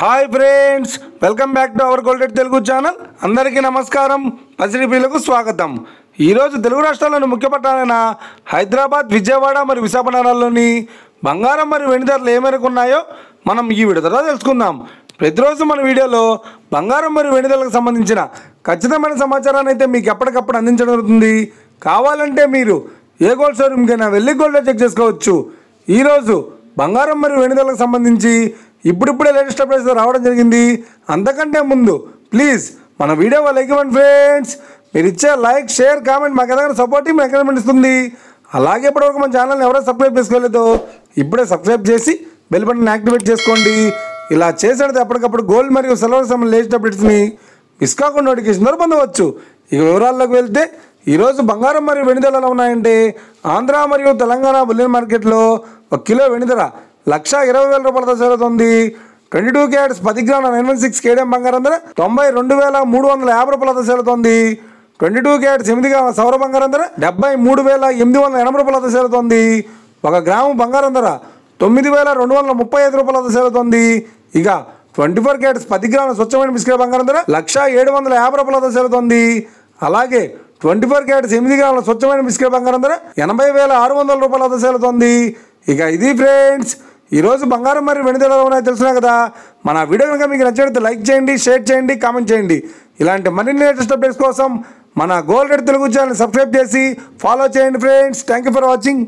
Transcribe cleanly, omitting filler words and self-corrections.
Hi friends, welcome back to our golden Telugu channel. అందరికీ నమస్కారం. పసిడిపిలకు స్వాగతం. ఈరోజు తెలుగు రాష్ట్రాల్లోని ముఖ్య పట్టణాలైన హైదరాబాద్, విజయవాడ మరియు విశాఖపట్నాల్లోని బంగారం మరియు వెండి ధరలు ఏ మేరకు ఉన్నాయో మనం ఈ వీడియో ద్వారా తెలుసుకుందాం. ప్రతిరోజు మన వీడియోలో బంగారం మరియు వెండి ధరలకు సంబంధించిన ఖచ్చితమైన సమాచారాన్ని అయితే మీకు ఎప్పటికప్పుడు అందించడం జరుగుతుంది. కావాలంటే మీరు ఏ గోల్డ్ షోరూమ్కైనా వెళ్ళి గోల్డ్ చెక్ చేసుకోవచ్చు. ఈరోజు బంగారం మరియు వెండి ధరలకు సంబంధించి ఇప్పుడిప్పుడే లేటెస్ట్ అప్డేట్స్ రావడం జరిగింది. అంతకంటే ముందు ప్లీజ్ మన వీడియో లైక్ ఇవ్వండి ఫ్రెండ్స్. మీరు ఇచ్చే లైక్, షేర్, కామెంట్ మాకు ఏదైనా సపోర్టివ్ ఎంకరేజ్మెంట్ ఇస్తుంది. అలాగే ఇప్పటివరకు మన ఛానల్ని ఎవరైనా సబ్స్క్రైబ్ చేసుకోలేదో ఇప్పుడే సబ్స్క్రైబ్ చేసి బెల్ బటన్ యాక్టివేట్ చేసుకోండి. ఇలా చేసేది ఎప్పటికప్పుడు గోల్డ్ మరియు సిల్వర్ సంబంధించిన లేటెస్ట్ అప్డేట్స్ని మిస్ కాకుండా నోటిఫికేషన్ ద్వారా పొందవచ్చు. ఇక వివరాల్లోకి వెళ్తే ఈరోజు బంగారం మరియు వెండి ధరలు ఎలా ఉన్నాయంటే, ఆంధ్ర మరియు తెలంగాణ బులియన్ మార్కెట్లో 1 కిలో వెండి ధర 1,20,000 రూపాయలతో జరుగుతుంది. 22 క్యారెట్స్ 10 గ్రాముల 916 కేడియం బంగారం ధర 92,350 రూపాయలతో జరుగుతుంది. 22 క్యారెట్స్ 8 గ్రాముల సౌర బంగారం ధర 73,880 రూపాయలతో జరుగుతుంది. 1 గ్రాము బంగారం ధర 9,235 రూపాయలతో జరుగుతుంది. ఇక 24 క్యారెట్స్ 10 గ్రాముల స్వచ్ఛమైన బిస్కెట్ బంగారం ధర 1,750 రూపాయలతో జరుగుతుంది. అలాగే 24 క్యారెట్స్ 8 గ్రాముల స్వచ్ఛమైన బిస్కెట్ బంగారం ధర 80,600 రూపాయలతో జరుగుతుంది. ఇక ఇది ఫ్రెండ్స్ ఈరోజు బంగారం మరియు వెండి ధరలు ఉన్నాయో తెలుసున్నా కదా. మన వీడియో కనుక మీకు నచ్చినట్లయితే లైక్ చేయండి, షేర్ చేయండి, కామెంట్ చేయండి. ఇలాంటి మరిన్ని లేటెస్ట్ అప్డేట్స్ కోసం మన గోల్డెడ్ తెలుగు ఛానల్ సబ్స్క్రైబ్ చేసి ఫాలో చేయండి friends. Thank you for watching.